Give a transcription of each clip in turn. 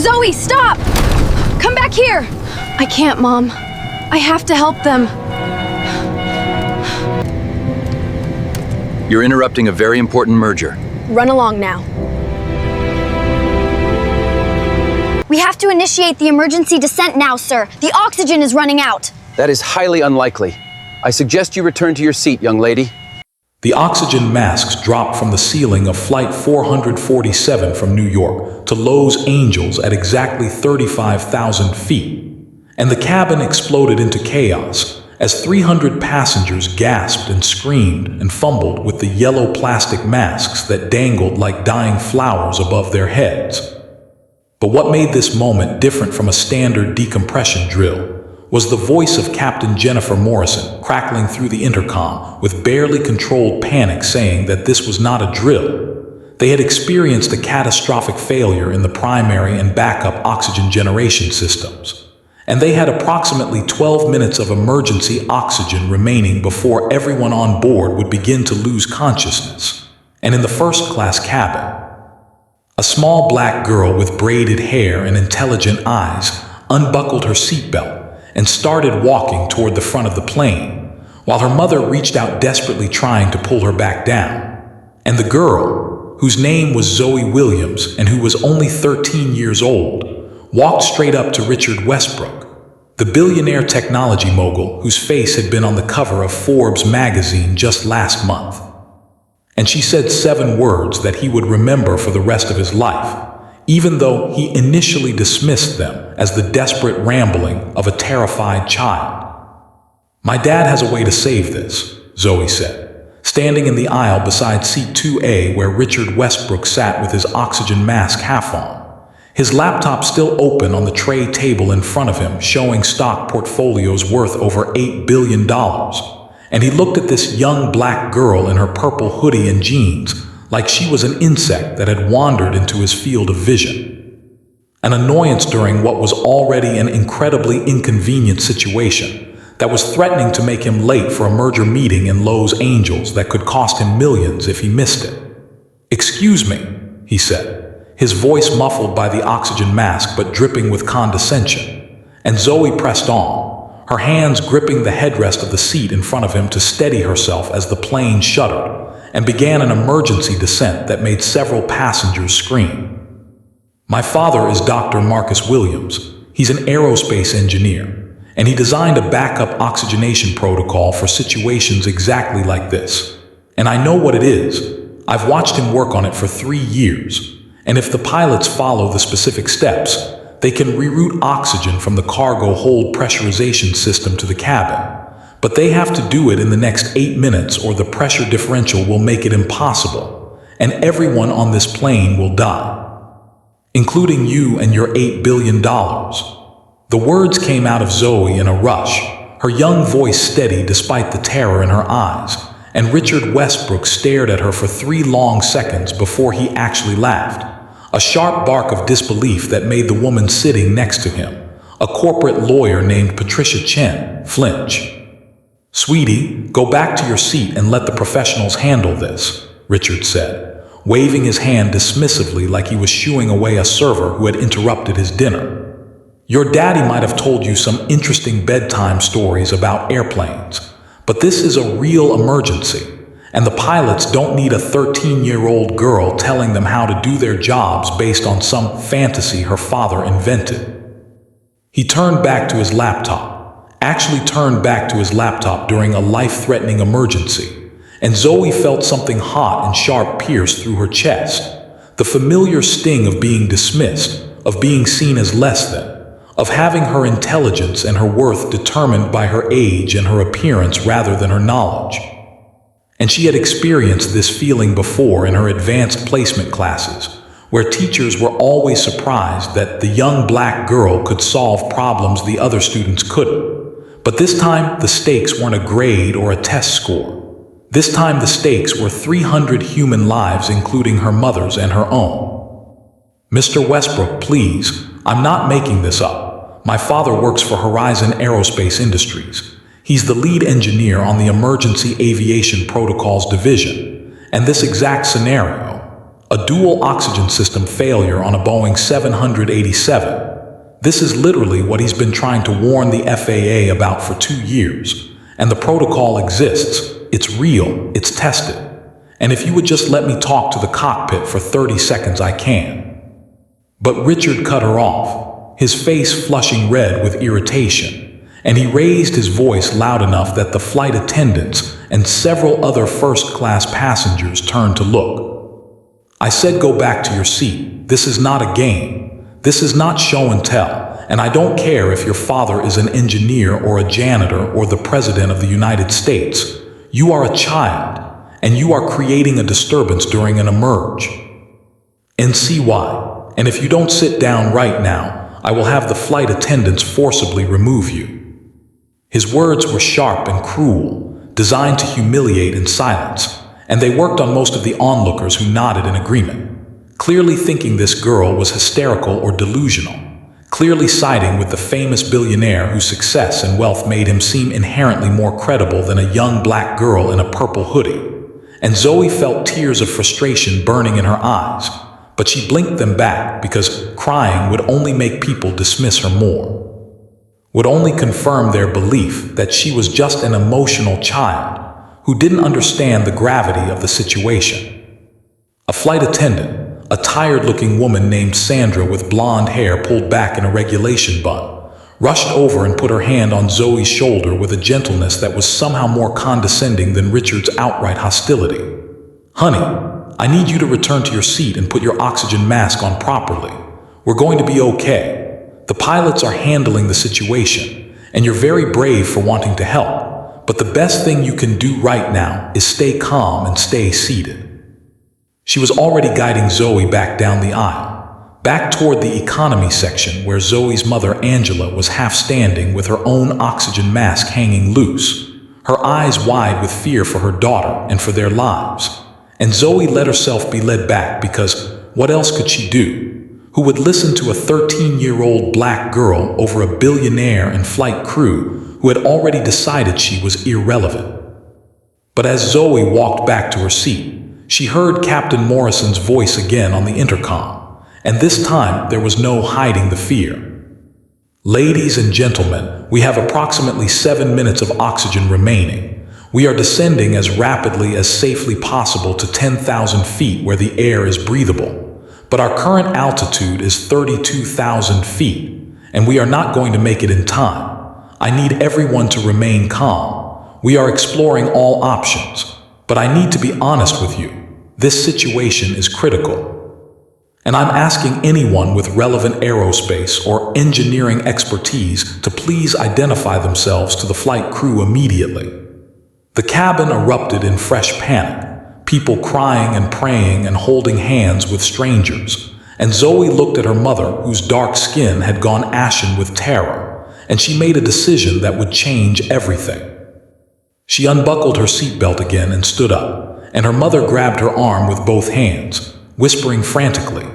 Zoe, stop! Come back here! I can't, Mom. I have to help them. You're interrupting a very important merger. Run along now. We have to initiate the emergency descent now, sir. The oxygen is running out. That is highly unlikely. I suggest you return to your seat, young lady. The oxygen masks dropped from the ceiling of Flight 447 from New York to Los Angeles at exactly 35,000 feet, and the cabin exploded into chaos as 300 passengers gasped and screamed and fumbled with the yellow plastic masks that dangled like dying flowers above their heads. But what made this moment different from a standard decompression drill was the voice of Captain Jennifer Morrison crackling through the intercom with barely controlled panic, saying that this was not a drill. They had experienced a catastrophic failure in the primary and backup oxygen generation systems, and they had approximately 12 minutes of emergency oxygen remaining before everyone on board would begin to lose consciousness. And in the first-class cabin, a small black girl with braided hair and intelligent eyes unbuckled her seatbelt and started walking toward the front of the plane, while her mother reached out desperately trying to pull her back down. And the girl, whose name was Zoe Williams and who was only 13 years old, walked straight up to Richard Westbrook, the billionaire technology mogul whose face had been on the cover of Forbes magazine just last month. And she said 7 words that he would remember for the rest of his life, even though he initially dismissed them as the desperate rambling of a terrified child. "My dad has a way to save this," Zoe said, standing in the aisle beside seat 2A where Richard Westbrook sat with his oxygen mask half on, his laptop still open on the tray table in front of him, showing stock portfolios worth over $8 billion. And he looked at this young black girl in her purple hoodie and jeans like she was an insect that had wandered into his field of vision. An annoyance during what was already an incredibly inconvenient situation that was threatening to make him late for a merger meeting in Los Angeles that could cost him millions if he missed it. "Excuse me," he said, his voice muffled by the oxygen mask but dripping with condescension. And Zoe pressed on, her hands gripping the headrest of the seat in front of him to steady herself as the plane shuddered and began an emergency descent that made several passengers scream. "My father is Dr. Marcus Williams. He's an aerospace engineer, and he designed a backup oxygenation protocol for situations exactly like this. And I know what it is. I've watched him work on it for 3 years. And if the pilots follow the specific steps, they can reroute oxygen from the cargo hold pressurization system to the cabin. But they have to do it in the next 8 minutes or the pressure differential will make it impossible, and everyone on this plane will die, including you and your $8 billion. The words came out of Zoe in a rush, her young voice steady despite the terror in her eyes, and Richard Westbrook stared at her for 3 long seconds before he actually laughed, a sharp bark of disbelief that made the woman sitting next to him, a corporate lawyer named Patricia Chen, flinch. "Sweetie, go back to your seat and let the professionals handle this," Richard said, waving his hand dismissively like he was shooing away a server who had interrupted his dinner. "Your daddy might have told you some interesting bedtime stories about airplanes, but this is a real emergency, and the pilots don't need a 13-year-old girl telling them how to do their jobs based on some fantasy her father invented." He turned back to his laptop. Actually turned back to his laptop during a life-threatening emergency, and Zoe felt something hot and sharp pierce through her chest, the familiar sting of being dismissed, of being seen as less than, of having her intelligence and her worth determined by her age and her appearance rather than her knowledge. And she had experienced this feeling before in her advanced placement classes, where teachers were always surprised that the young black girl could solve problems the other students couldn't. But this time, the stakes weren't a grade or a test score. This time, the stakes were 300 human lives, including her mother's and her own. "Mr. Westbrook, please, I'm not making this up. My father works for Horizon Aerospace Industries. He's the lead engineer on the Emergency Aviation Protocols Division, and this exact scenario, a dual oxygen system failure on a Boeing 787. This is literally what he's been trying to warn the FAA about for 2 years. And the protocol exists. It's real. It's tested. And if you would just let me talk to the cockpit for 30 seconds, I can. But Richard cut her off, his face flushing red with irritation, and he raised his voice loud enough that the flight attendants and several other first-class passengers turned to look. I said go back to your seat. This is not a game. This is not show and tell, and I don't care if your father is an engineer or a janitor or the president of the United States. You are a child, and you are creating a disturbance during an emerge. And see why. And if you don't sit down right now, I will have the flight attendants forcibly remove you. His words were sharp and cruel, designed to humiliate and silence, and they worked on most of the onlookers who nodded in agreement. Clearly thinking this girl was hysterical or delusional, clearly siding with the famous billionaire whose success and wealth made him seem inherently more credible than a young black girl in a purple hoodie. And Zoe felt tears of frustration burning in her eyes, but she blinked them back because crying would only make people dismiss her more, would only confirm their belief that she was just an emotional child who didn't understand the gravity of the situation. A flight attendant, a tired-looking woman named Sandra with blonde hair pulled back in a regulation bun, rushed over and put her hand on Zoe's shoulder with a gentleness that was somehow more condescending than Richard's outright hostility. "Honey, I need you to return to your seat and put your oxygen mask on properly. We're going to be okay. The pilots are handling the situation, and you're very brave for wanting to help, but the best thing you can do right now is stay calm and stay seated." She was already guiding Zoe back down the aisle, back toward the economy section where Zoe's mother Angela was half standing with her own oxygen mask hanging loose, her eyes wide with fear for her daughter and for their lives. And Zoe let herself be led back because what else could she do? Who would listen to a 13-year-old black girl over a billionaire and flight crew who had already decided she was irrelevant? But as Zoe walked back to her seat, she heard Captain Morrison's voice again on the intercom, and this time there was no hiding the fear. "Ladies and gentlemen, we have approximately 7 minutes of oxygen remaining. We are descending as rapidly as safely possible to 10,000 feet where the air is breathable, but our current altitude is 32,000 feet, and we are not going to make it in time. I need everyone to remain calm. We are exploring all options, but I need to be honest with you. This situation is critical. And I'm asking anyone with relevant aerospace or engineering expertise to please identify themselves to the flight crew immediately." The cabin erupted in fresh panic, people crying and praying and holding hands with strangers. And Zoe looked at her mother, whose dark skin had gone ashen with terror, and she made a decision that would change everything. She unbuckled her seatbelt again and stood up, and her mother grabbed her arm with both hands, whispering frantically,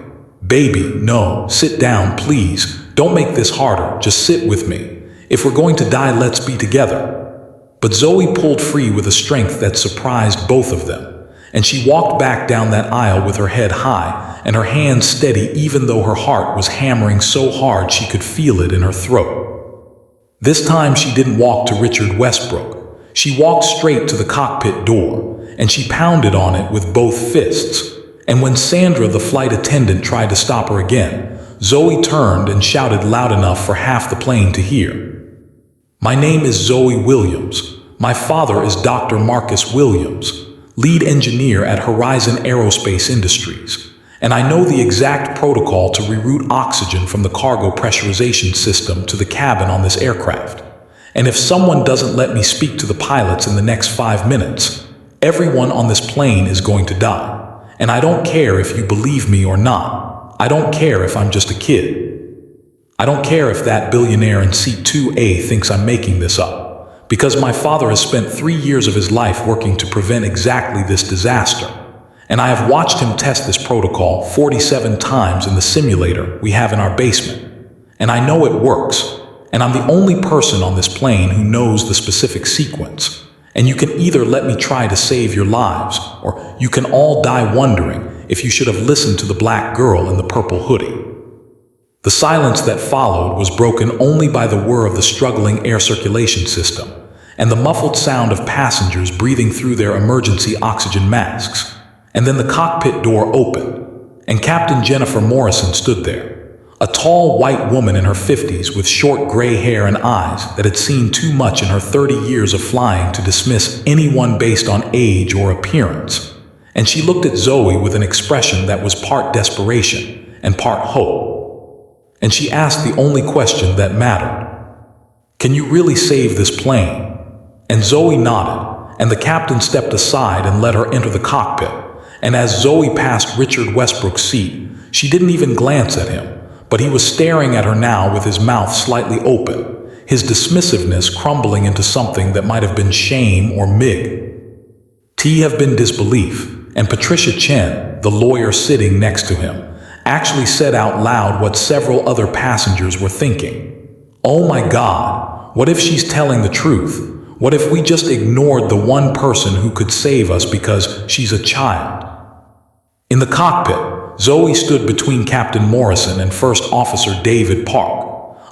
"Baby, no, sit down, please. Don't make this harder, just sit with me. If we're going to die, let's be together." But Zoe pulled free with a strength that surprised both of them, and she walked back down that aisle with her head high and her hands steady even though her heart was hammering so hard she could feel it in her throat. This time she didn't walk to Richard Westbrook. She walked straight to the cockpit door, and she pounded on it with both fists. And when Sandra, the flight attendant, tried to stop her again, Zoe turned and shouted loud enough for half the plane to hear. "My name is Zoe Williams. My father is Dr. Marcus Williams, lead engineer at Horizon Aerospace Industries, and I know the exact protocol to reroute oxygen from the cargo pressurization system to the cabin on this aircraft. And if someone doesn't let me speak to the pilots in the next 5 minutes, everyone on this plane is going to die. And I don't care if you believe me or not. I don't care if I'm just a kid. I don't care if that billionaire in seat 2A thinks I'm making this up, because my father has spent 3 years of his life working to prevent exactly this disaster. And I have watched him test this protocol 47 times in the simulator we have in our basement. And I know it works. And I'm the only person on this plane who knows the specific sequence. And you can either let me try to save your lives, or you can all die wondering if you should have listened to the black girl in the purple hoodie. The silence that followed was broken only by the whir of the struggling air circulation system and the muffled sound of passengers breathing through their emergency oxygen masks. And then the cockpit door opened, and Captain Jennifer Morrison stood there, a tall white woman in her 50s with short gray hair and eyes that had seen too much in her 30 years of flying to dismiss anyone based on age or appearance. And she looked at Zoe with an expression that was part desperation and part hope. And she asked the only question that mattered. "Can you really save this plane?" And Zoe nodded, and the captain stepped aside and let her enter the cockpit. And as Zoe passed Richard Westbrook's seat, she didn't even glance at him, but he was staring at her now with his mouth slightly open, his dismissiveness crumbling into something that might have been shame or mig. T have been disbelief, and Patricia Chen, the lawyer sitting next to him, actually said out loud what several other passengers were thinking. "Oh my God, what if she's telling the truth? What if we just ignored the one person who could save us because she's a child?" In the cockpit, Zoe stood between Captain Morrison and First Officer David Park,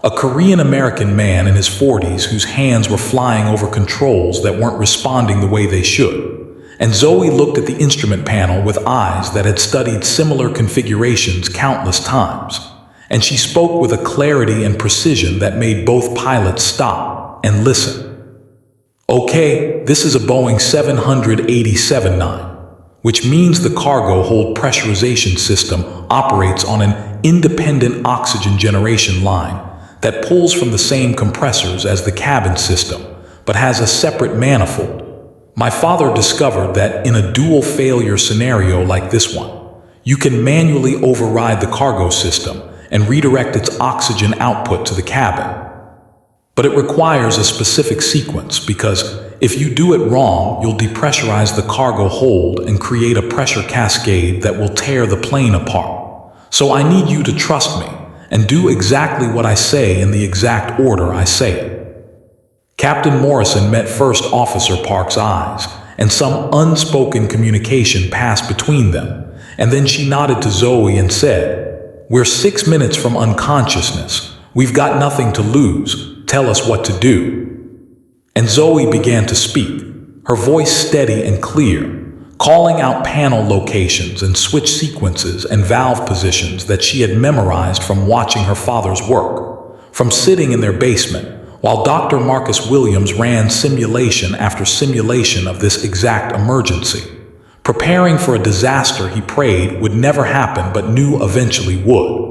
a Korean-American man in his 40s whose hands were flying over controls that weren't responding the way they should. And Zoe looked at the instrument panel with eyes that had studied similar configurations countless times. And she spoke with a clarity and precision that made both pilots stop and listen. "Okay, this is a Boeing 787-9, which means the cargo hold pressurization system operates on an independent oxygen generation line that pulls from the same compressors as the cabin system, but has a separate manifold. My father discovered that in a dual failure scenario like this one, you can manually override the cargo system and redirect its oxygen output to the cabin. But it requires a specific sequence because if you do it wrong, you'll depressurize the cargo hold and create a pressure cascade that will tear the plane apart. So I need you to trust me and do exactly what I say in the exact order I say it." Captain Morrison met First Officer Park's eyes, and some unspoken communication passed between them, and then she nodded to Zoe and said, "We're 6 minutes from unconsciousness. We've got nothing to lose. Tell us what to do." And Zoe began to speak, her voice steady and clear, calling out panel locations and switch sequences and valve positions that she had memorized from watching her father's work, from sitting in their basement, while Dr. Marcus Williams ran simulation after simulation of this exact emergency, preparing for a disaster he prayed would never happen but knew eventually would.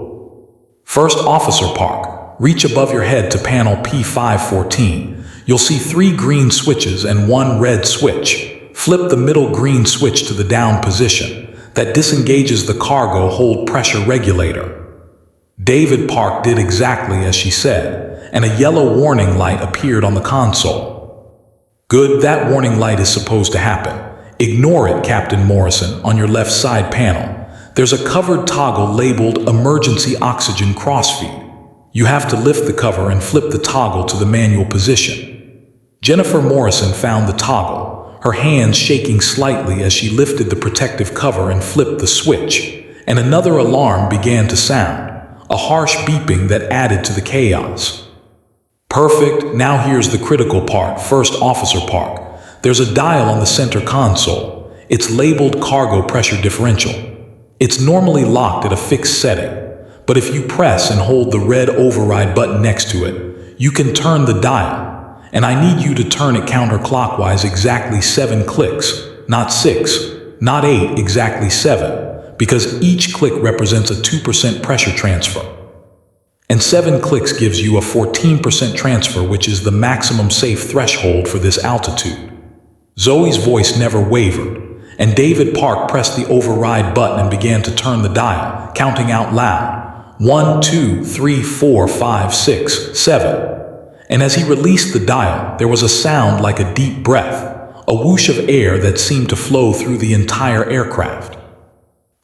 "First Officer Park, reach above your head to panel P514. You'll see 3 green switches and 1 red switch. Flip the middle green switch to the down position. That disengages the cargo hold pressure regulator." David Park did exactly as she said, and a yellow warning light appeared on the console. "Good, that warning light is supposed to happen. Ignore it, Captain Morrison, on your left side panel. There's a covered toggle labeled Emergency Oxygen Crossfeed. You have to lift the cover and flip the toggle to the manual position." Jennifer Morrison found the toggle, her hands shaking slightly as she lifted the protective cover and flipped the switch, and another alarm began to sound, a harsh beeping that added to the chaos. "Perfect, now here's the critical part, First Officer Park. There's a dial on the center console. It's labeled Cargo Pressure Differential. It's normally locked at a fixed setting, but if you press and hold the red override button next to it, you can turn the dial. And I need you to turn it counterclockwise exactly 7 clicks, not 6, not 8, exactly 7, because each click represents a 2% pressure transfer. And 7 clicks gives you a 14% transfer, which is the maximum safe threshold for this altitude." Zoe's voice never wavered, and David Park pressed the override button and began to turn the dial, counting out loud, 1, 2, 3, 4, 5, 6, 7. And as he released the dial, there was a sound like a deep breath, a whoosh of air that seemed to flow through the entire aircraft.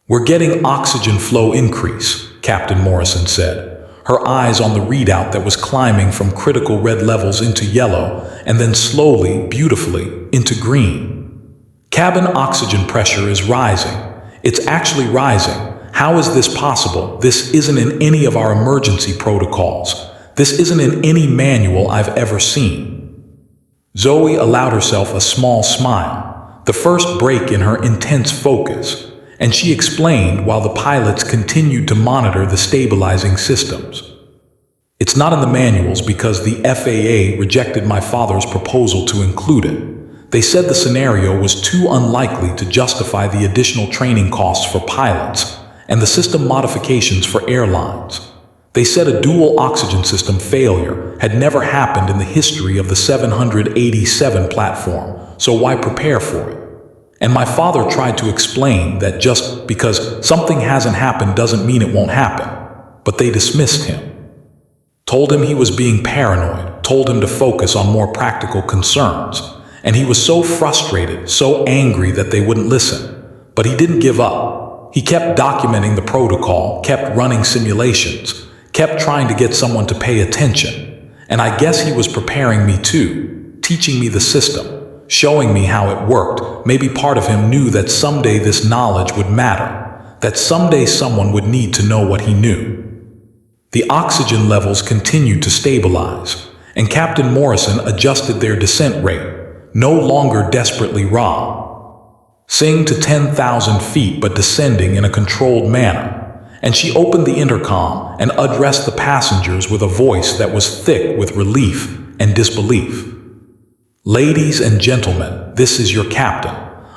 "We're getting oxygen flow increase," Captain Morrison said, her eyes on the readout that was climbing from critical red levels into yellow and then slowly, beautifully, into green. "Cabin oxygen pressure is rising. It's actually rising. How is this possible? This isn't in any of our emergency protocols. This isn't in any manual I've ever seen. Zoe allowed herself a small smile, the first break in her intense focus, and she explained while the pilots continued to monitor the stabilizing systems. It's not in the manuals because the FAA rejected my father's proposal to include it. They said the scenario was too unlikely to justify the additional training costs for pilots and the system modifications for airlines. They said a dual oxygen system failure had never happened in the history of the 787 platform, so why prepare for it? And my father tried to explain that just because something hasn't happened doesn't mean it won't happen. But they dismissed him. Told him he was being paranoid, told him to focus on more practical concerns. And he was so frustrated, so angry that they wouldn't listen. But he didn't give up. He kept documenting the protocol, kept running simulations, kept trying to get someone to pay attention. And I guess he was preparing me too, teaching me the system, showing me how it worked. Maybe part of him knew that someday this knowledge would matter, that someday someone would need to know what he knew. The oxygen levels continued to stabilize, and Captain Morrison adjusted their descent rate, no longer desperately raw. Sing to 10,000 feet but descending in a controlled manner. And she opened the intercom and addressed the passengers with a voice that was thick with relief and disbelief. Ladies and gentlemen, this is your captain.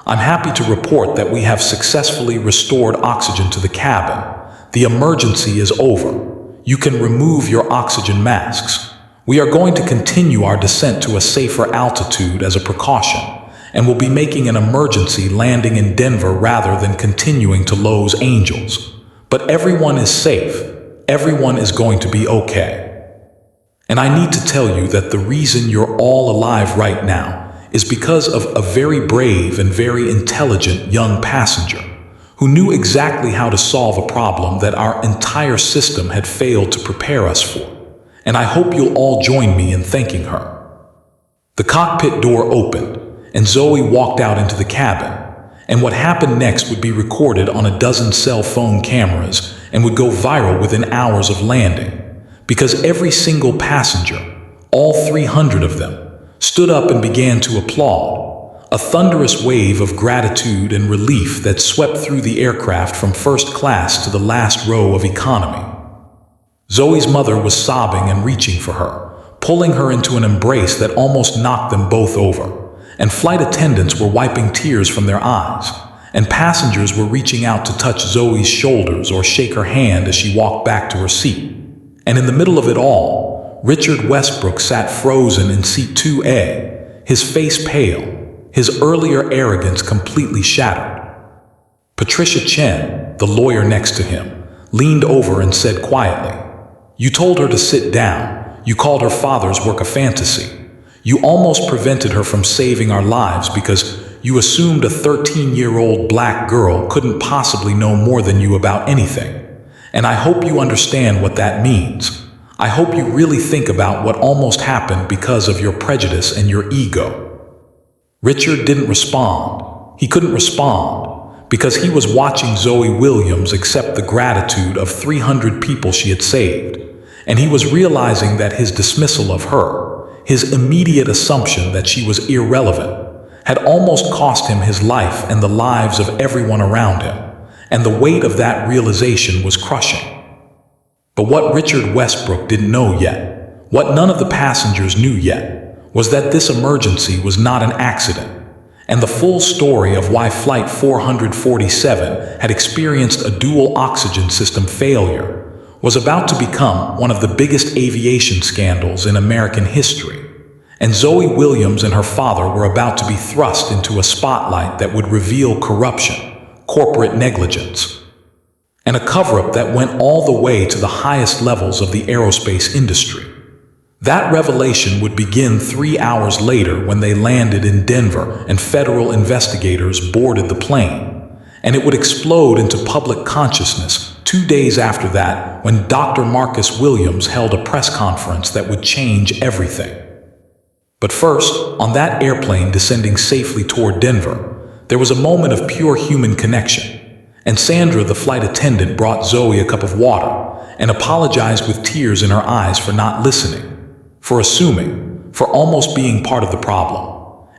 I'm happy to report that we have successfully restored oxygen to the cabin. The emergency is over. You can remove your oxygen masks. We are going to continue our descent to a safer altitude as a precaution, and will be making an emergency landing in Denver rather than continuing to Los Angeles. But everyone is safe. Everyone is going to be okay. And I need to tell you that the reason you're all alive right now is because of a very brave and very intelligent young passenger who knew exactly how to solve a problem that our entire system had failed to prepare us for. And I hope you'll all join me in thanking her. The cockpit door opened, and Zoe walked out into the cabin. And what happened next would be recorded on a dozen cell phone cameras and would go viral within hours of landing, because every single passenger, all 300 of them, stood up and began to applaud, a thunderous wave of gratitude and relief that swept through the aircraft from first class to the last row of economy. Zoe's mother was sobbing and reaching for her, pulling her into an embrace that almost knocked them both over. And flight attendants were wiping tears from their eyes, and passengers were reaching out to touch Zoe's shoulders or shake her hand as she walked back to her seat. And in the middle of it all, Richard Westbrook sat frozen in seat 2A, his face pale, his earlier arrogance completely shattered. Patricia Chen, the lawyer next to him, leaned over and said quietly, "You told her to sit down. You called her father's work a fantasy. You almost prevented her from saving our lives because you assumed a 13-year-old black girl couldn't possibly know more than you about anything. And I hope you understand what that means. I hope you really think about what almost happened because of your prejudice and your ego." Richard didn't respond. He couldn't respond because he was watching Zoe Williams accept the gratitude of 300 people she had saved. And he was realizing that his dismissal of her, his immediate assumption that she was irrelevant, had almost cost him his life and the lives of everyone around him, and the weight of that realization was crushing. But what Richard Westbrook didn't know yet, what none of the passengers knew yet, was that this emergency was not an accident, and the full story of why Flight 447 had experienced a dual oxygen system failure was about to become one of the biggest aviation scandals in American history. And Zoe Williams and her father were about to be thrust into a spotlight that would reveal corruption, corporate negligence, and a cover-up that went all the way to the highest levels of the aerospace industry. That revelation would begin 3 hours later when they landed in Denver and federal investigators boarded the plane. And it would explode into public consciousness 2 days after that when Dr. Marcus Williams held a press conference that would change everything. But first, on that airplane descending safely toward Denver, there was a moment of pure human connection. And Sandra, the flight attendant, brought Zoe a cup of water and apologized with tears in her eyes for not listening, for assuming, for almost being part of the problem.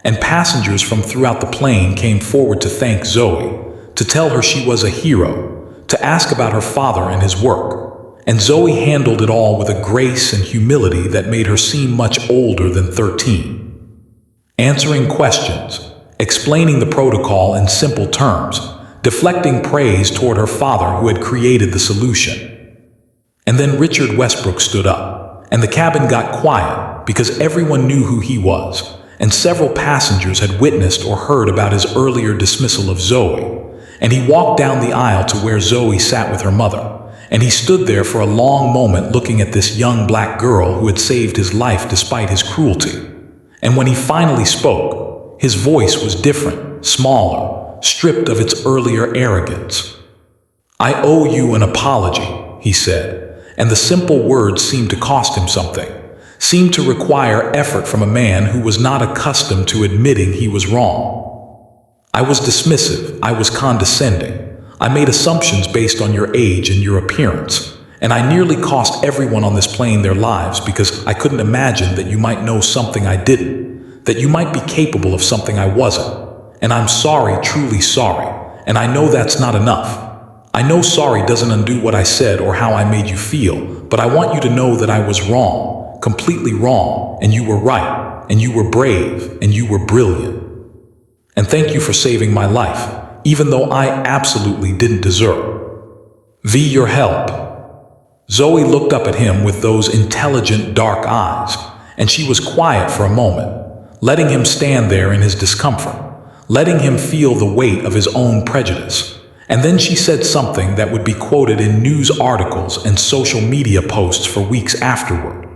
And passengers from throughout the plane came forward to thank Zoe, to tell her she was a hero, to ask about her father and his work. And Zoe handled it all with a grace and humility that made her seem much older than 13. Answering questions, explaining the protocol in simple terms, deflecting praise toward her father who had created the solution. And then Richard Westbrook stood up, and the cabin got quiet because everyone knew who he was, and several passengers had witnessed or heard about his earlier dismissal of Zoe. And he walked down the aisle to where Zoe sat with her mother, and he stood there for a long moment looking at this young black girl who had saved his life despite his cruelty. And when he finally spoke, his voice was different, smaller, stripped of its earlier arrogance. "I owe you an apology," he said, and the simple words seemed to cost him something, seemed to require effort from a man who was not accustomed to admitting he was wrong. "I was dismissive, I was condescending. I made assumptions based on your age and your appearance, and I nearly cost everyone on this plane their lives because I couldn't imagine that you might know something I didn't, that you might be capable of something I wasn't. And I'm sorry, truly sorry, and I know that's not enough. I know sorry doesn't undo what I said or how I made you feel, but I want you to know that I was wrong, completely wrong, and you were right, and you were brave, and you were brilliant. And thank you for saving my life, even though I absolutely didn't deserve your help." Zoe looked up at him with those intelligent, dark eyes, and she was quiet for a moment, letting him stand there in his discomfort, letting him feel the weight of his own prejudice. And then she said something that would be quoted in news articles and social media posts for weeks afterward.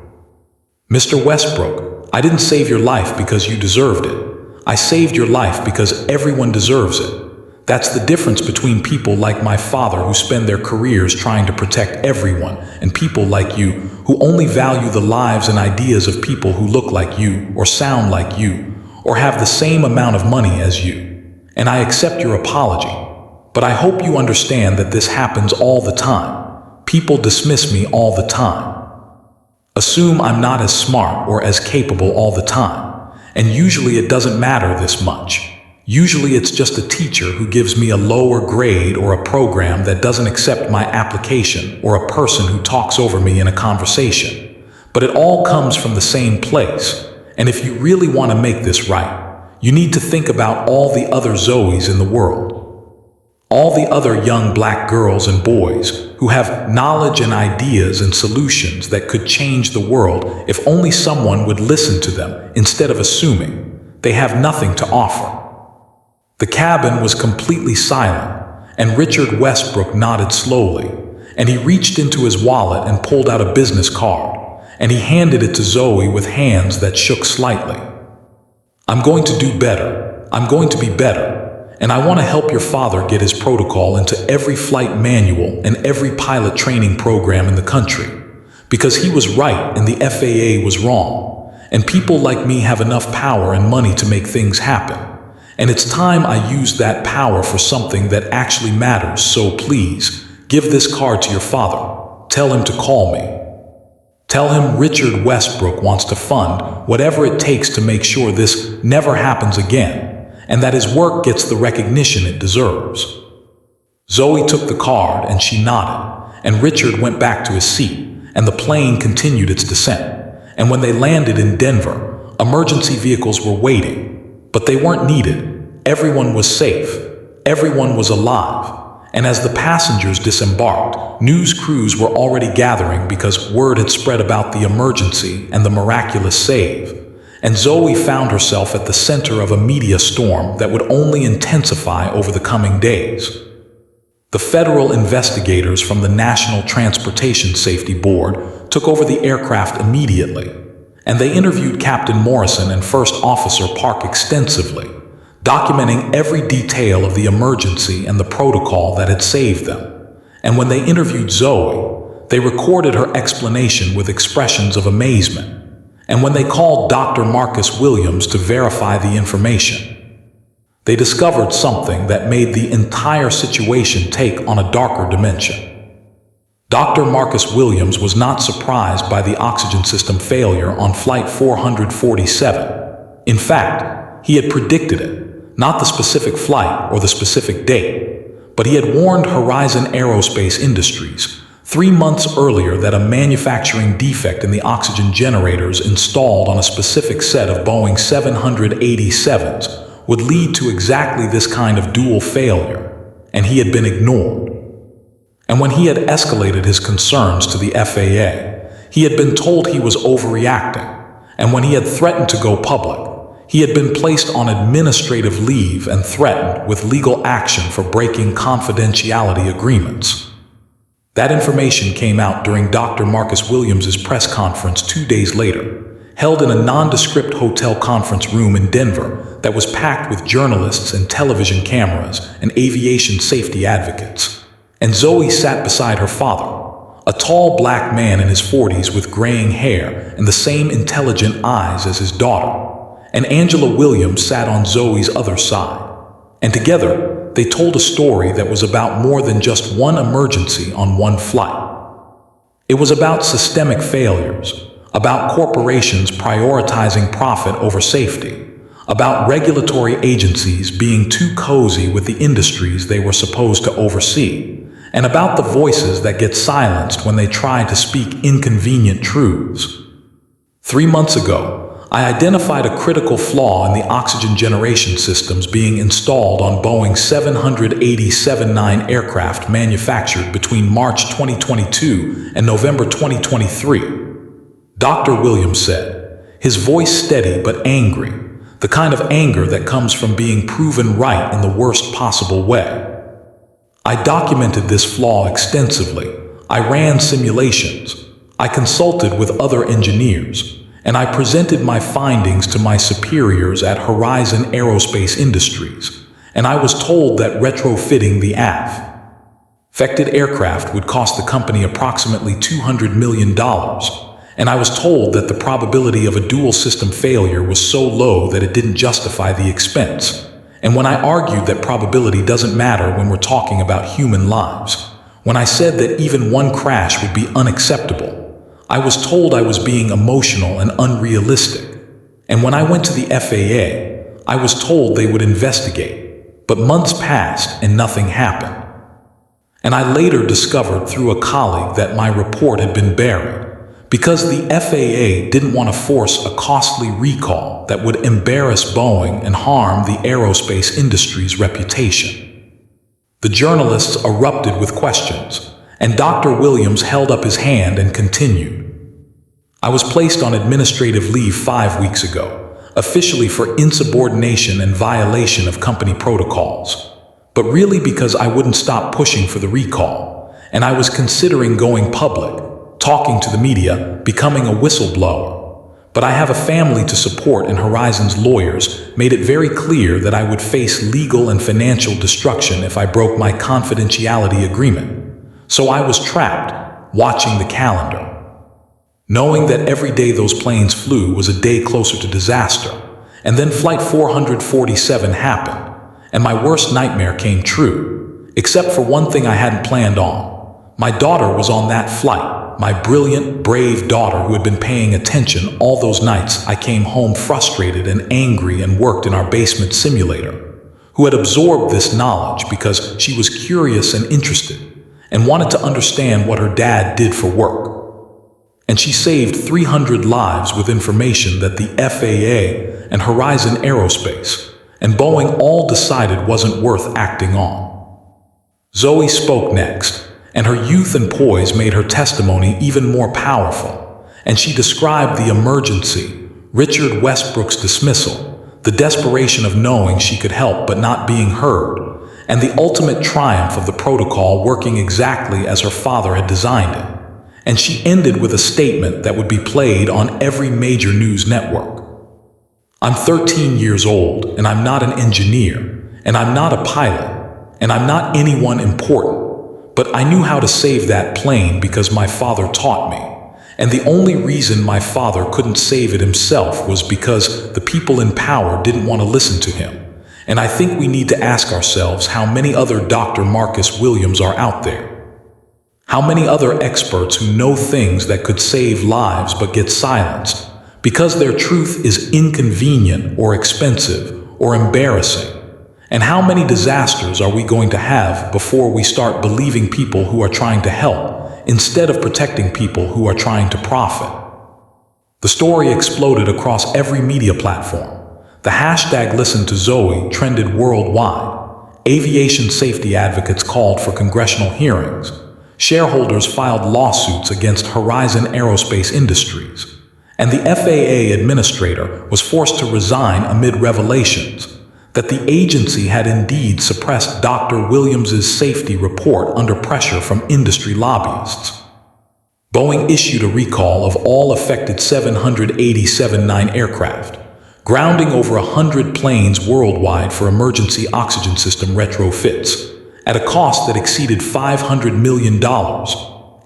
"Mr. Westbrook, I didn't save your life because you deserved it. I saved your life because everyone deserves it. That's the difference between people like my father who spend their careers trying to protect everyone and people like you who only value the lives and ideas of people who look like you or sound like you or have the same amount of money as you. And I accept your apology. But I hope you understand that this happens all the time. People dismiss me all the time. Assume I'm not as smart or as capable all the time. And usually it doesn't matter this much. Usually it's just a teacher who gives me a lower grade or a program that doesn't accept my application or a person who talks over me in a conversation. But it all comes from the same place. And if you really want to make this right, you need to think about all the other Zoes in the world. All the other young black girls and boys who have knowledge and ideas and solutions that could change the world if only someone would listen to them instead of assuming they have nothing to offer. The cabin was completely silent, and Richard Westbrook nodded slowly, and he reached into his wallet and pulled out a business card, and he handed it to Zoe with hands that shook slightly. "I'm going to do better. I'm going to be better. And I want to help your father get his protocol into every flight manual and every pilot training program in the country. Because he was right and the FAA was wrong. And people like me have enough power and money to make things happen. And it's time I use that power for something that actually matters, so please, give this card to your father. Tell him to call me. Tell him Richard Westbrook wants to fund whatever it takes to make sure this never happens again. And that his work gets the recognition it deserves." Zoe took the card and she nodded, and Richard went back to his seat, and the plane continued its descent. And when they landed in Denver, emergency vehicles were waiting, but they weren't needed. Everyone was safe. Everyone was alive. And as the passengers disembarked, news crews were already gathering because word had spread about the emergency and the miraculous save. And Zoe found herself at the center of a media storm that would only intensify over the coming days. The federal investigators from the National Transportation Safety Board took over the aircraft immediately, and they interviewed Captain Morrison and First Officer Park extensively, documenting every detail of the emergency and the protocol that had saved them. And when they interviewed Zoe, they recorded her explanation with expressions of amazement. And when they called Dr. Marcus Williams to verify the information, they discovered something that made the entire situation take on a darker dimension. Dr. Marcus Williams was not surprised by the oxygen system failure on Flight 447. In fact, he had predicted it, not the specific flight or the specific date, but he had warned Horizon Aerospace Industries 3 months earlier that a manufacturing defect in the oxygen generators installed on a specific set of Boeing 787s would lead to exactly this kind of dual failure, and he had been ignored. And when he had escalated his concerns to the FAA, he had been told he was overreacting, and when he had threatened to go public, he had been placed on administrative leave and threatened with legal action for breaking confidentiality agreements. That information came out during Dr. Marcus Williams' press conference 2 days later, held in a nondescript hotel conference room in Denver that was packed with journalists and television cameras and aviation safety advocates. And Zoe sat beside her father, a tall black man in his 40s with graying hair and the same intelligent eyes as his daughter. And Angela Williams sat on Zoe's other side. And together, they told a story that was about more than just one emergency on one flight. It was about systemic failures, about corporations prioritizing profit over safety, about regulatory agencies being too cozy with the industries they were supposed to oversee, and about the voices that get silenced when they try to speak inconvenient truths. 3 months ago, I identified a critical flaw in the oxygen generation systems being installed on Boeing 787-9 aircraft manufactured between March 2022 and November 2023. Dr. Williams said, his voice steady but angry, the kind of anger that comes from being proven right in the worst possible way. I documented this flaw extensively. I ran simulations. I consulted with other engineers, and I presented my findings to my superiors at Horizon Aerospace Industries, and I was told that retrofitting the affected aircraft would cost the company approximately $200 million, and I was told that the probability of a dual system failure was so low that it didn't justify the expense. And when I argued that probability doesn't matter when we're talking about human lives, when I said that even one crash would be unacceptable, I was told I was being emotional and unrealistic. And when I went to the FAA, I was told they would investigate. But months passed and nothing happened. And I later discovered through a colleague that my report had been buried, because the FAA didn't want to force a costly recall that would embarrass Boeing and harm the aerospace industry's reputation. The journalists erupted with questions, and Dr. Williams held up his hand and continued. I was placed on administrative leave 5 weeks ago, officially for insubordination and violation of company protocols, but really because I wouldn't stop pushing for the recall, and I was considering going public, talking to the media, becoming a whistleblower. But I have a family to support, and Horizon's lawyers made it very clear that I would face legal and financial destruction if I broke my confidentiality agreement. So I was trapped, watching the calendar, knowing that every day those planes flew was a day closer to disaster. And then Flight 447 happened, and my worst nightmare came true, except for one thing I hadn't planned on. My daughter was on that flight. My brilliant, brave daughter who had been paying attention all those nights I came home frustrated and angry and worked in our basement simulator, who had absorbed this knowledge because she was curious and interested and wanted to understand what her dad did for work. And she saved 300 lives with information that the FAA and Horizon Aerospace and Boeing all decided wasn't worth acting on. Zoe spoke next, and her youth and poise made her testimony even more powerful, and she described the emergency, Richard Westbrook's dismissal, the desperation of knowing she could help but not being heard, and the ultimate triumph of the protocol working exactly as her father had designed it. And she ended with a statement that would be played on every major news network. I'm 13 years old, and I'm not an engineer, and I'm not a pilot, and I'm not anyone important. But I knew how to save that plane because my father taught me. And the only reason my father couldn't save it himself was because the people in power didn't want to listen to him. And I think we need to ask ourselves how many other Dr. Marcus Williams are out there. How many other experts who know things that could save lives but get silenced because their truth is inconvenient or expensive or embarrassing? And how many disasters are we going to have before we start believing people who are trying to help instead of protecting people who are trying to profit? The story exploded across every media platform. The hashtag Listen to Zoe trended worldwide. Aviation safety advocates called for congressional hearings. Shareholders filed lawsuits against Horizon Aerospace Industries. And the FAA administrator was forced to resign amid revelations that the agency had indeed suppressed Dr. Williams's safety report under pressure from industry lobbyists. Boeing issued a recall of all affected 787 aircraft, grounding over 100 planes worldwide for emergency oxygen system retrofits, at a cost that exceeded $500 million.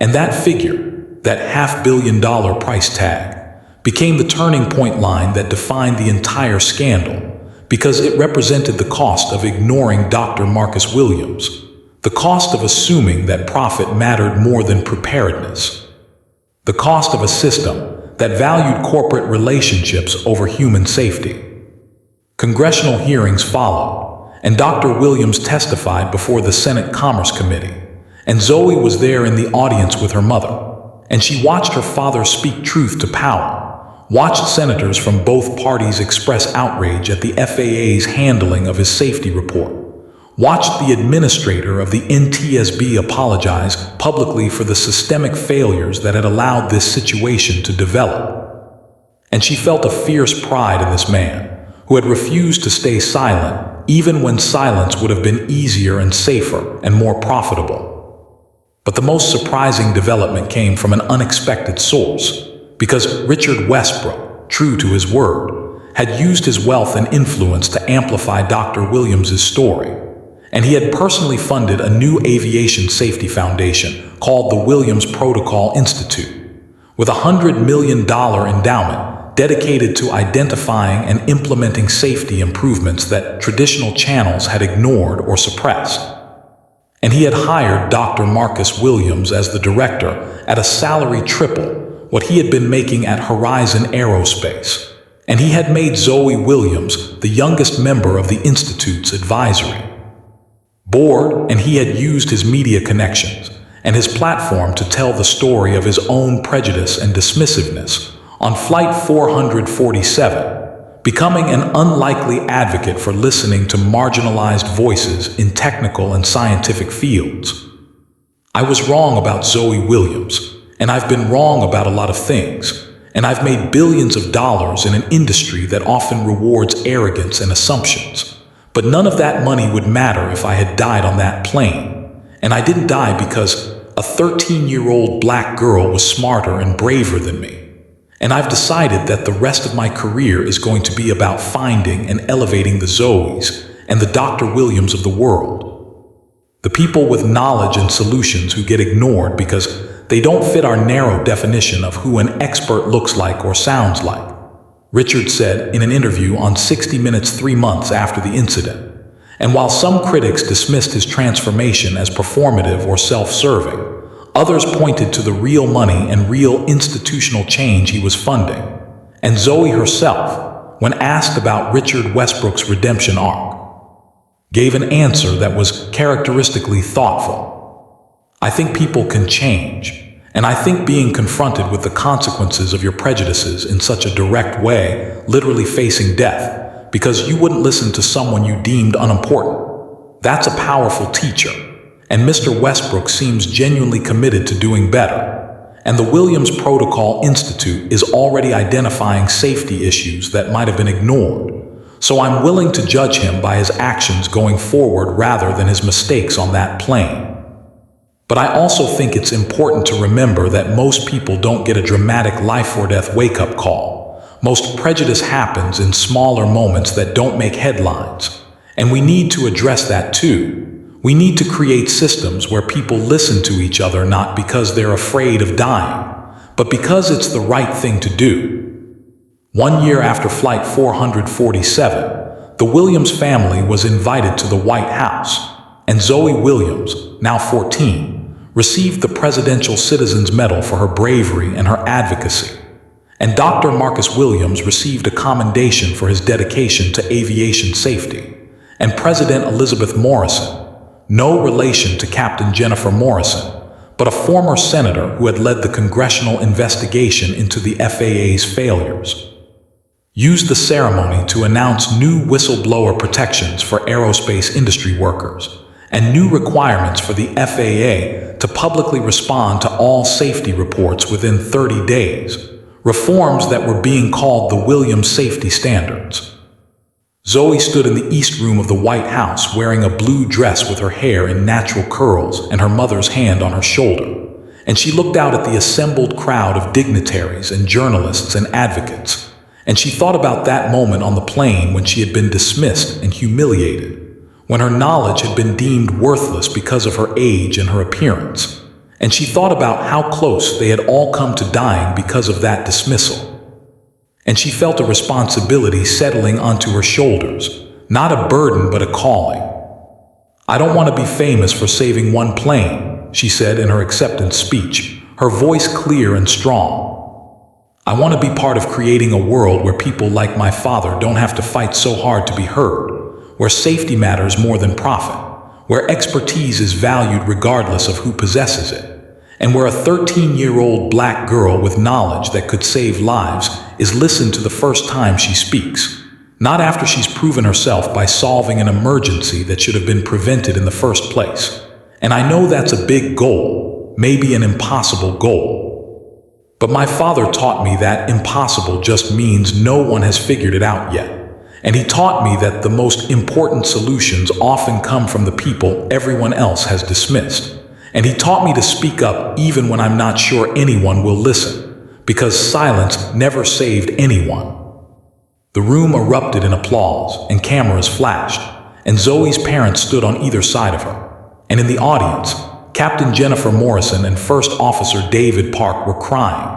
And that figure, that $500 million price tag, became the turning point line that defined the entire scandal, because it represented the cost of ignoring Dr. Marcus Williams, the cost of assuming that profit mattered more than preparedness, the cost of a system that valued corporate relationships over human safety. Congressional hearings followed, and Dr. Williams testified before the Senate Commerce Committee, and Zoe was there in the audience with her mother, and she watched her father speak truth to power, watched senators from both parties express outrage at the FAA's handling of his safety report, watched the administrator of the NTSB apologize publicly for the systemic failures that had allowed this situation to develop. And she felt a fierce pride in this man, who had refused to stay silent, even when silence would have been easier and safer and more profitable. But the most surprising development came from an unexpected source, because Richard Westbrook, true to his word, had used his wealth and influence to amplify Dr. Williams's story, and he had personally funded a new aviation safety foundation called the Williams Protocol Institute, with a $100 million endowment dedicated to identifying and implementing safety improvements that traditional channels had ignored or suppressed. And he had hired Dr. Marcus Williams as the director at a salary triple what he had been making at Horizon Aerospace, and he had made Zoe Williams the youngest member of the Institute's advisory board, and he had used his media connections and his platform to tell the story of his own prejudice and dismissiveness on Flight 447, becoming an unlikely advocate for listening to marginalized voices in technical and scientific fields. I was wrong about Zoe Williams, and I've been wrong about a lot of things, and I've made billions of dollars in an industry that often rewards arrogance and assumptions. But none of that money would matter if I had died on that plane. And I didn't die because a 13-year-old black girl was smarter and braver than me. And I've decided that the rest of my career is going to be about finding and elevating the Zoes and the Dr. Williams of the world. The people with knowledge and solutions who get ignored because they don't fit our narrow definition of who an expert looks like or sounds like, Richard said in an interview on 60 Minutes 3 months after the incident. And while some critics dismissed his transformation as performative or self-serving, others pointed to the real money and real institutional change he was funding. And Zoe herself, when asked about Richard Westbrook's redemption arc, gave an answer that was characteristically thoughtful. I think people can change, and I think being confronted with the consequences of your prejudices in such a direct way, literally facing death, because you wouldn't listen to someone you deemed unimportant, that's a powerful teacher. And Mr. Westbrook seems genuinely committed to doing better. And the Williams Protocol Institute is already identifying safety issues that might have been ignored. So I'm willing to judge him by his actions going forward rather than his mistakes on that plane. But I also think it's important to remember that most people don't get a dramatic life or death wake-up call. Most prejudice happens in smaller moments that don't make headlines. And we need to address that too. We need to create systems where people listen to each other not because they're afraid of dying, but because it's the right thing to do. 1 year after Flight 447, the Williams family was invited to the White House, and Zoe Williams, now 14, received the Presidential Citizens Medal for her bravery and her advocacy. And Dr. Marcus Williams received a commendation for his dedication to aviation safety. And President Elizabeth Morrison, no relation to Captain Jennifer Morrison, but a former senator who had led the congressional investigation into the FAA's failures, used the ceremony to announce new whistleblower protections for aerospace industry workers and new requirements for the FAA to publicly respond to all safety reports within 30 days, reforms that were being called the Williams Safety Standards. Zoe stood in the East Room of the White House wearing a blue dress with her hair in natural curls and her mother's hand on her shoulder, and she looked out at the assembled crowd of dignitaries and journalists and advocates, and she thought about that moment on the plane when she had been dismissed and humiliated, when her knowledge had been deemed worthless because of her age and her appearance, and she thought about how close they had all come to dying because of that dismissal. And she felt a responsibility settling onto her shoulders, not a burden but a calling. "I don't want to be famous for saving one plane," she said in her acceptance speech, her voice clear and strong. "I want to be part of creating a world where people like my father don't have to fight so hard to be heard, where safety matters more than profit, where expertise is valued regardless of who possesses it, and where a 13-year-old black girl with knowledge that could save lives is listened to the first time she speaks, not after she's proven herself by solving an emergency that should have been prevented in the first place. And I know that's a big goal, maybe an impossible goal. But my father taught me that impossible just means no one has figured it out yet. And he taught me that the most important solutions often come from the people everyone else has dismissed. And he taught me to speak up even when I'm not sure anyone will listen, because silence never saved anyone." The room erupted in applause, and cameras flashed, and Zoe's parents stood on either side of her. And in the audience, Captain Jennifer Morrison and First Officer David Park were crying.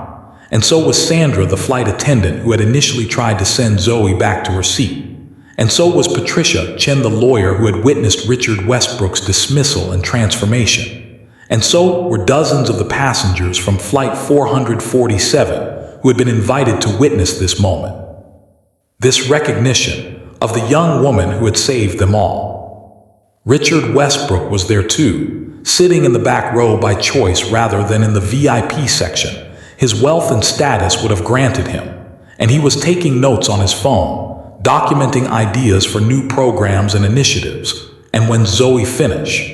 And so was Sandra, the flight attendant who had initially tried to send Zoe back to her seat. And so was Patricia Chen, the lawyer who had witnessed Richard Westbrook's dismissal and transformation. And so were dozens of the passengers from Flight 447 who had been invited to witness this moment. This recognition of the young woman who had saved them all. Richard Westbrook was there too, sitting in the back row by choice rather than in the VIP section. His wealth and status would have granted him, and he was taking notes on his phone, documenting ideas for new programs and initiatives. And when Zoe finished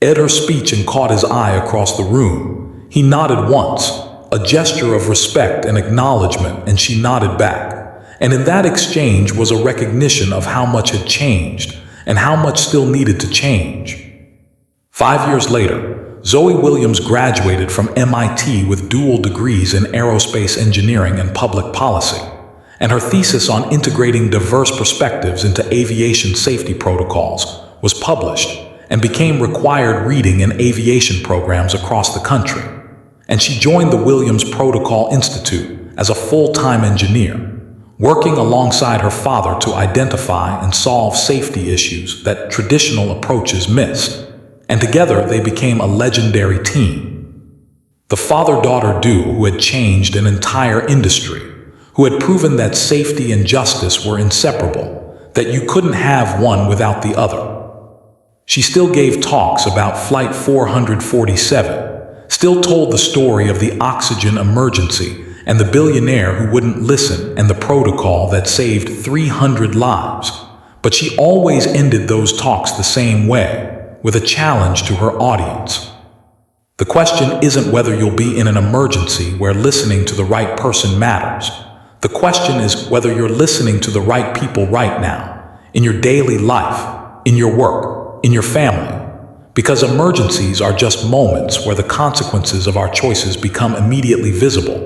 her speech and caught his eye across the room, he nodded once, a gesture of respect and acknowledgement, and she nodded back. And in that exchange was a recognition of how much had changed and how much still needed to change. 5 years later, Zoe Williams graduated from MIT with dual degrees in aerospace engineering and public policy, and her thesis on integrating diverse perspectives into aviation safety protocols was published and became required reading in aviation programs across the country. And she joined the Williams Protocol Institute as a full-time engineer, working alongside her father to identify and solve safety issues that traditional approaches missed. And together they became a legendary team. The father-daughter duo who had changed an entire industry, who had proven that safety and justice were inseparable, that you couldn't have one without the other. She still gave talks about Flight 447, still told the story of the oxygen emergency and the billionaire who wouldn't listen and the protocol that saved 300 lives. But she always ended those talks the same way, with a challenge to her audience. The question isn't whether you'll be in an emergency where listening to the right person matters. The question is whether you're listening to the right people right now, in your daily life, in your work, in your family, because emergencies are just moments where the consequences of our choices become immediately visible.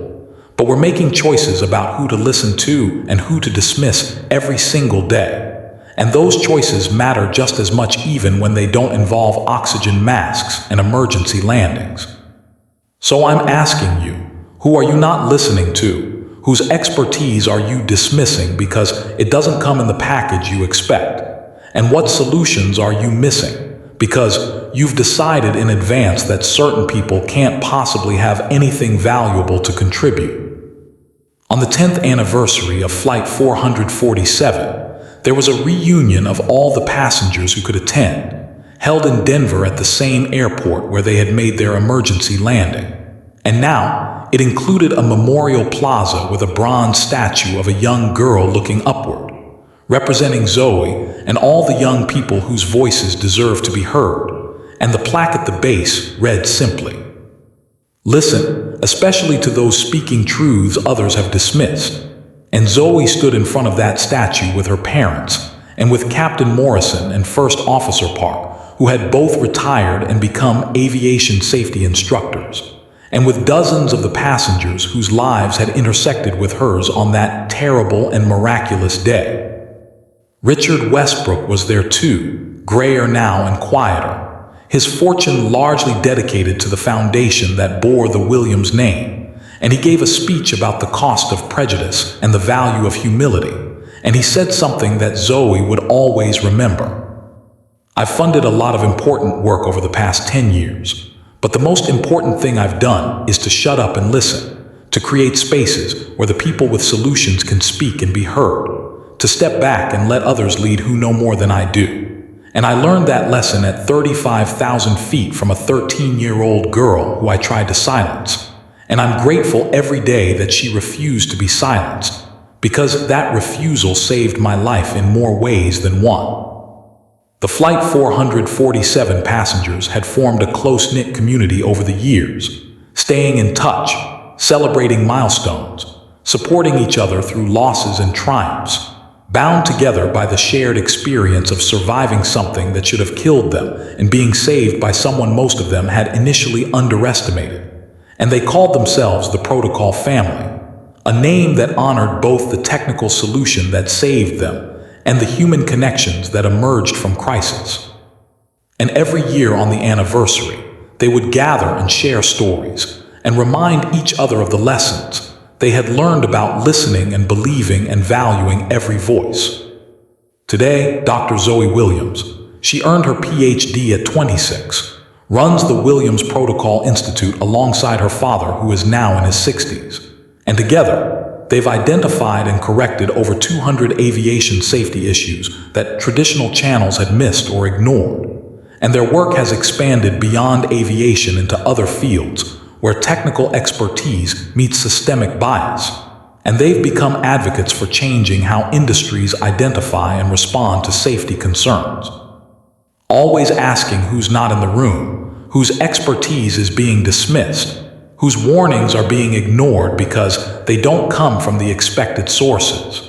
But we're making choices about who to listen to and who to dismiss every single day. And those choices matter just as much even when they don't involve oxygen masks and emergency landings. So I'm asking you, who are you not listening to? Whose expertise are you dismissing because it doesn't come in the package you expect? And what solutions are you missing because you've decided in advance that certain people can't possibly have anything valuable to contribute? On the 10th anniversary of Flight 447, there was a reunion of all the passengers who could attend, held in Denver at the same airport where they had made their emergency landing. And now, it included a memorial plaza with a bronze statue of a young girl looking upward, representing Zoe and all the young people whose voices deserve to be heard, and the plaque at the base read simply, "Listen, especially to those speaking truths others have dismissed." And Zoe stood in front of that statue with her parents, and with Captain Morrison and First Officer Park, who had both retired and become aviation safety instructors, and with dozens of the passengers whose lives had intersected with hers on that terrible and miraculous day. Richard Westbrook was there too, grayer now and quieter, his fortune largely dedicated to the foundation that bore the Williams name, and he gave a speech about the cost of prejudice and the value of humility, and he said something that Zoe would always remember. "I've funded a lot of important work over the past 10 years, but the most important thing I've done is to shut up and listen, to create spaces where the people with solutions can speak and be heard, to step back and let others lead who know more than I do. And I learned that lesson at 35,000 feet from a 13-year-old girl who I tried to silence. And I'm grateful every day that she refused to be silenced, because that refusal saved my life in more ways than one." The Flight 447 passengers had formed a close-knit community over the years, staying in touch, celebrating milestones, supporting each other through losses and triumphs, bound together by the shared experience of surviving something that should have killed them and being saved by someone most of them had initially underestimated. And they called themselves the Protocol Family, a name that honored both the technical solution that saved them and the human connections that emerged from crisis. And every year on the anniversary, they would gather and share stories and remind each other of the lessons they had learned about listening and believing and valuing every voice. Today, Dr. Zoe Williams, she earned her PhD at 26, runs the Williams Protocol Institute alongside her father, who is now in his 60s. And together, they've identified and corrected over 200 aviation safety issues that traditional channels had missed or ignored. And their work has expanded beyond aviation into other fields where technical expertise meets systemic bias. And they've become advocates for changing how industries identify and respond to safety concerns. Always asking who's not in the room, whose expertise is being dismissed, whose warnings are being ignored because they don't come from the expected sources.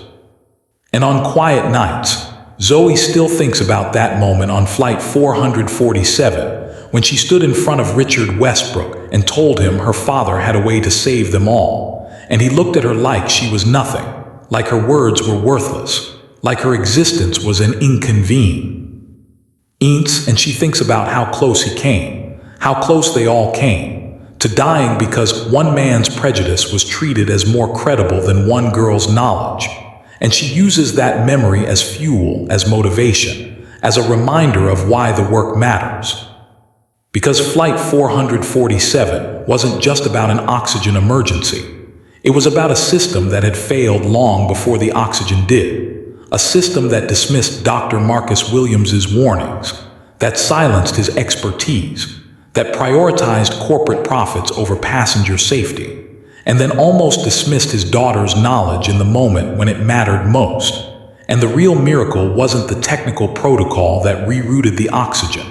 And on quiet nights, Zoe still thinks about that moment on Flight 447 when she stood in front of Richard Westbrook and told him her father had a way to save them all, and he looked at her like she was nothing, like her words were worthless, like her existence was an inconvenience. And she thinks about how close he came, how close they all came, to dying because one man's prejudice was treated as more credible than one girl's knowledge. And she uses that memory as fuel, as motivation, as a reminder of why the work matters. Because Flight 447 wasn't just about an oxygen emergency. It was about a system that had failed long before the oxygen did. A system that dismissed Dr. Marcus Williams's warnings, that silenced his expertise, that prioritized corporate profits over passenger safety, and then almost dismissed his daughter's knowledge in the moment when it mattered most. And the real miracle wasn't the technical protocol that rerouted the oxygen.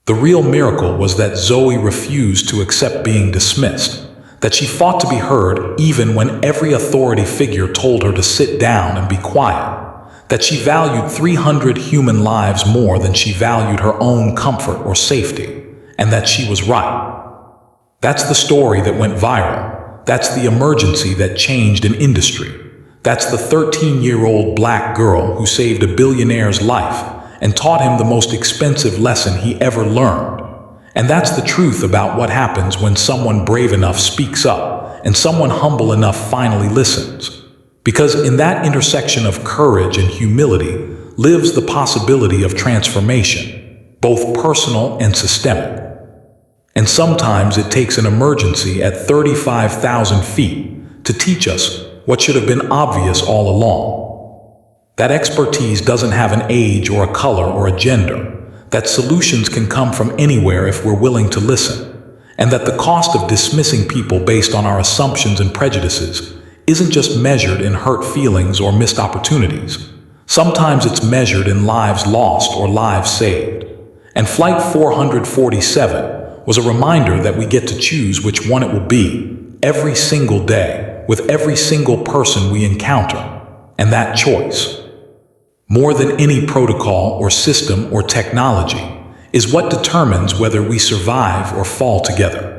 The real miracle was that Zoe refused to accept being dismissed, that she fought to be heard even when every authority figure told her to sit down and be quiet, that she valued 300 human lives more than she valued her own comfort or safety, and that she was right. That's the story that went viral. That's the emergency that changed an industry. That's the 13-year-old black girl who saved a billionaire's life and taught him the most expensive lesson he ever learned. And that's the truth about what happens when someone brave enough speaks up and someone humble enough finally listens. Because in that intersection of courage and humility lives the possibility of transformation, both personal and systemic. And sometimes it takes an emergency at 35,000 feet to teach us what should have been obvious all along. That expertise doesn't have an age or a color or a gender, that solutions can come from anywhere if we're willing to listen, and that the cost of dismissing people based on our assumptions and prejudices isn't just measured in hurt feelings or missed opportunities. Sometimes it's measured in lives lost or lives saved. And Flight 447 was a reminder that we get to choose which one it will be every single day with every single person we encounter. And that choice, more than any protocol or system or technology, is what determines whether we survive or fall together.